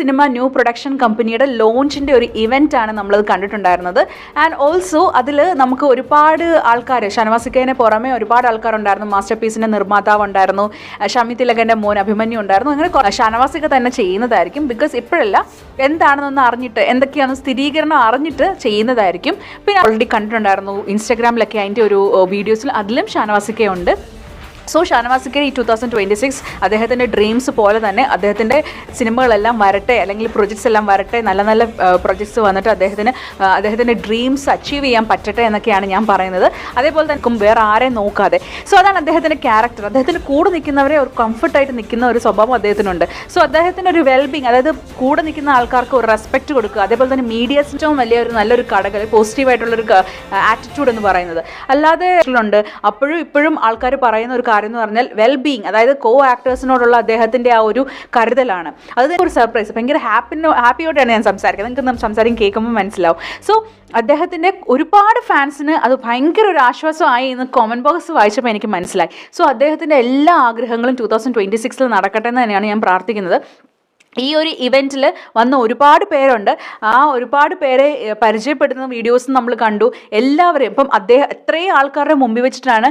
Cinema new production കമ്പനിയുടെ ലോഞ്ചിൻ്റെ ഒരു event ആണ് നമ്മളത് കണ്ടിട്ടുണ്ടായിരുന്നത്. ആൻഡ് ഓൾസോ അതിൽ നമുക്ക് ഒരുപാട് ആൾക്കാർ, ഷനവാസിക്കയെ പുറമെ ഒരുപാട് ആൾക്കാരുണ്ടായിരുന്നു. മാസ്റ്റർ പീസിൻ്റെ നിർമ്മാതാവ് ഉണ്ടായിരുന്നു, ഷമി തിലകൻ്റെ മോൻ അഭിമന്യു ഉണ്ടായിരുന്നു. അങ്ങനെ ഷനവാസിക്ക തന്നെ ചെയ്യുന്നതായിരിക്കും. ബിക്കോസ് ഇപ്പോഴല്ല, എന്താണെന്നൊന്ന് അറിഞ്ഞിട്ട്, എന്തൊക്കെയാണെന്ന് സ്ഥിരീകരണം അറിഞ്ഞിട്ട് ചെയ്യുന്നതായിരിക്കും. പിന്നെ ഓൾറെഡി കണ്ടിട്ടുണ്ടായിരുന്നു ഇൻസ്റ്റാഗ്രാമിലൊക്കെ അതിൻ്റെ ഒരു വീഡിയോസിൽ, അതിലും ഷനവാസിക്കയുണ്ട്. സോ ഷാനവാസിക്ക ഈ 2026 അദ്ദേഹത്തിൻ്റെ ഡ്രീംസ് പോലെ തന്നെ അദ്ദേഹത്തിൻ്റെ സിനിമകളെല്ലാം വരട്ടെ, അല്ലെങ്കിൽ പ്രൊജക്ട്സ് എല്ലാം വരട്ടെ, നല്ല നല്ല പ്രൊജക്ട്സ് വന്നിട്ട് അദ്ദേഹത്തിൻ്റെ ഡ്രീംസ് അച്ചീവ് ചെയ്യാൻ പറ്റട്ടെ എന്നൊക്കെയാണ് ഞാൻ പറയുന്നത്. അതേപോലെ തന്നെ വേറെ ആരെയും നോക്കാതെ. സോ അതാണ് അദ്ദേഹത്തിൻ്റെ ക്യാരക്ടർ. അദ്ദേഹത്തിൻ്റെ കൂടെ നിൽക്കുന്നവരെ ഒരു കംഫർട്ടായിട്ട് നിൽക്കുന്ന ഒരു സ്വഭാവം അദ്ദേഹത്തിനുണ്ട്. സോ അദ്ദേഹത്തിൻ്റെ ഒരു വെൽബീങ്, അതായത് കൂടെ നിൽക്കുന്ന ആൾക്കാർക്ക് ഒരു റെസ്പെക്റ്റ് കൊടുക്കുക. അതേപോലെ തന്നെ മീഡിയസിനും വലിയ ഒരു നല്ലൊരു ഘടകം, പോസിറ്റീവായിട്ടുള്ളൊരു ആറ്റിറ്റ്യൂഡ് എന്ന് പറയുന്നത്. അല്ലാതെ ഉണ്ട് അപ്പോഴും ഇപ്പോഴും ആൾക്കാർ പറയുന്ന ഒരു കാര്യം എന്ന് പറഞ്ഞാൽ വെൽബീങ്, അതായത് കോ ആക്ടേഴ്സിനോടുള്ള അദ്ദേഹത്തിൻ്റെ ആ ഒരു കരുതലാണ്. അത് ഒരു സർപ്രൈസ്, ഭയങ്കര ഹാപ്പിയോടെയാണ് ഞാൻ സംസാരിക്കുന്നത്. നിങ്ങൾക്ക് സംസാരം കേൾക്കുമ്പോൾ മനസ്സിലാവും. സോ അദ്ദേഹത്തിൻ്റെ ഒരുപാട് ഫാൻസിന് അത് ഭയങ്കര ഒരു ആശ്വാസമായി എന്ന് കോമൻറ്റ് ബോക്സ് വായിച്ചപ്പോൾ എനിക്ക് മനസ്സിലായി. സോ അദ്ദേഹത്തിൻ്റെ എല്ലാ ആഗ്രഹങ്ങളും 2026 നടക്കട്ടെ എന്ന് തന്നെയാണ് ഞാൻ പ്രാർത്ഥിക്കുന്നത്. ഈ ഒരു ഇവൻറ്റിൽ വന്ന ഒരുപാട് പേരുണ്ട്. ആ ഒരുപാട് പേരെ പരിചയപ്പെടുത്തുന്ന വീഡിയോസ് നമ്മൾ കണ്ടു. എല്ലാവരെയും ഇപ്പം അദ്ദേഹം എത്രയും ആൾക്കാരുടെ മുമ്പിൽ വെച്ചിട്ടാണ്